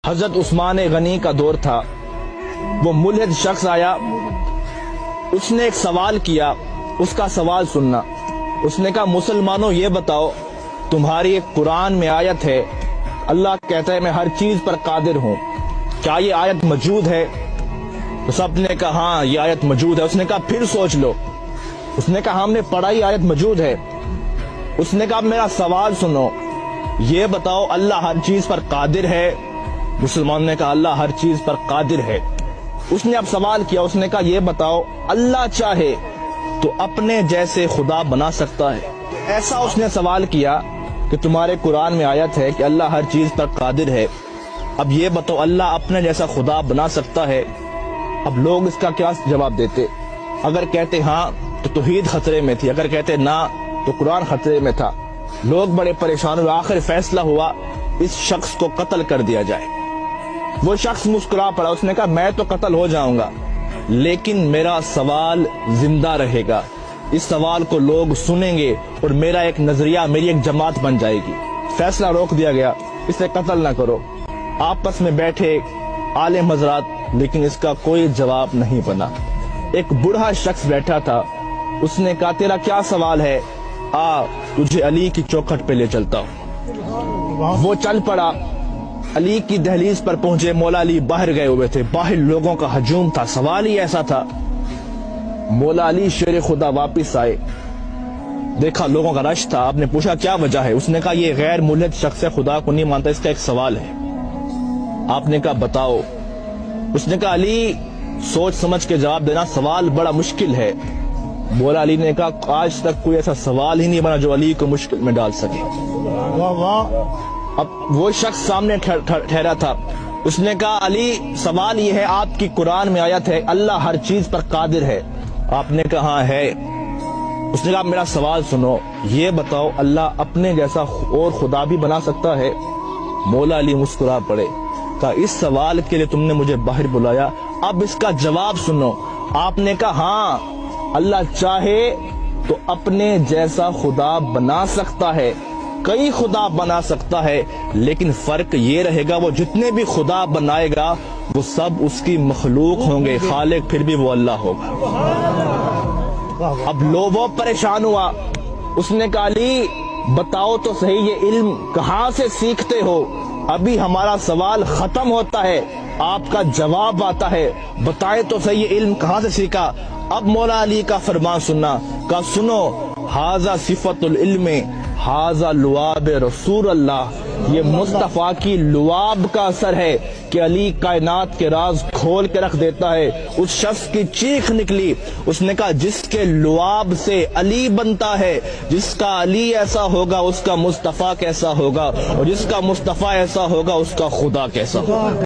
حضرت عثمان غنی کا دور تھا، وہ ملحد شخص آیا، اس نے ایک سوال کیا، اس کا سوال سننا۔ اس نے کہا مسلمانوں یہ بتاؤ، تمہاری ایک قرآن میں آیت ہے، اللہ کہتا ہے میں ہر چیز پر قادر ہوں، کیا یہ آیت موجود ہے؟ تو سب نے کہا ہاں یہ آیت موجود ہے۔ اس نے کہا پھر سوچ لو۔ اس نے کہا ہم نے پڑھا ہی آیت موجود ہے۔ اس نے کہا میرا سوال سنو، یہ بتاؤ اللہ ہر چیز پر قادر ہے؟ مسلمان نے کہا اللہ ہر چیز پر قادر ہے۔ اس نے اب سوال کیا، اس نے کہا یہ بتاؤ اللہ چاہے تو اپنے جیسے خدا بنا سکتا ہے؟ ایسا اس نے سوال کیا کہ تمہارے قرآن میں آیت ہے کہ اللہ ہر چیز پر قادر ہے، اب یہ بتاؤ اللہ اپنے جیسا خدا بنا سکتا ہے؟ اب لوگ اس کا کیا جواب دیتے؟ اگر کہتے ہاں تو توحید خطرے میں تھی، اگر کہتے نہ تو قرآن خطرے میں تھا۔ لوگ بڑے پریشان ہوئے، آخر فیصلہ ہوا اس شخص کو قتل کر دیا جائے۔ وہ شخص مسکرا پڑا، اس نے کہا میں تو قتل ہو جاؤں گا لیکن میرا سوال زندہ رہے گا، اس سوال کو لوگ سنیں گے اور میرا ایک نظریہ، میری ایک جماعت بن جائے گی۔ فیصلہ روک دیا گیا، اسے قتل نہ کرو۔ آپس میں بیٹھے عالم حضرات، لیکن اس کا کوئی جواب نہیں بنا۔ ایک بوڑھا شخص بیٹھا تھا، اس نے کہا تیرا کیا سوال ہے؟ آ تجھے علی کی چوکھٹ پہ لے چلتا ہوں۔ وہ چل پڑا، علی کی دہلیز پر پہنچے، مولا علی باہر گئے ہوئے تھے، باہر لوگوں کا ہجوم تھا، سوال ہی ایسا تھا۔ مولا علی شیر خدا واپس آئے، دیکھا لوگوں کا رش تھا، آپ نے پوچھا کیا وجہ ہے؟ اس نے کہا یہ غیر ملحد شخص ہے، خدا کو نہیں مانتا، اس کا ایک سوال ہے۔ آپ نے کہا بتاؤ۔ اس نے کہا علی سوچ سمجھ کے جواب دینا، سوال بڑا مشکل ہے۔ مولا علی نے کہا آج تک کوئی ایسا سوال ہی نہیں بنا جو علی کو مشکل میں ڈال سکے۔ اب وہ شخص سامنے ٹھہرا تھا، اس نے کہا علی سوال یہ ہے، آپ کی قرآن میں آیت ہے اللہ ہر چیز پر قادر ہے؟ آپ نے کہا ہاں ہے۔ اس نے کہا میرا سوال سنو، یہ بتاؤ اللہ اپنے جیسا اور خدا بھی بنا سکتا ہے؟ مولا علی مسکرا پڑے، کہا اس سوال کے لیے تم نے مجھے باہر بلایا، اب اس کا جواب سنو۔ آپ نے کہا ہاں اللہ چاہے تو اپنے جیسا خدا بنا سکتا ہے، کئی خدا بنا سکتا ہے، لیکن فرق یہ رہے گا وہ جتنے بھی خدا بنائے گا وہ سب اس کی مخلوق ہوں گے، خالق پھر بھی وہ اللہ ہوگا۔ اب لوگوں پریشان ہوا، اس نے کہا علی بتاؤ تو صحیح یہ علم کہاں سے سیکھتے ہو؟ ابھی ہمارا سوال ختم ہوتا ہے، آپ کا جواب آتا ہے، بتائے تو صحیح یہ علم کہاں سے سیکھا؟ اب مولا علی کا فرمان سننا، کہا سنو ھذا صفت العلم ھذا لعاب رسول اللہ، یہ مصطفیٰ کی لعاب کا اثر ہے کہ علی کائنات کے راز کھول کے رکھ دیتا ہے۔ اس شخص کی چیخ نکلی، اس نے کہا جس کے لعاب سے علی بنتا ہے، جس کا علی ایسا ہوگا اس کا مصطفیٰ کیسا ہوگا، اور جس کا مصطفیٰ ایسا ہوگا اس کا خدا کیسا ہوگا۔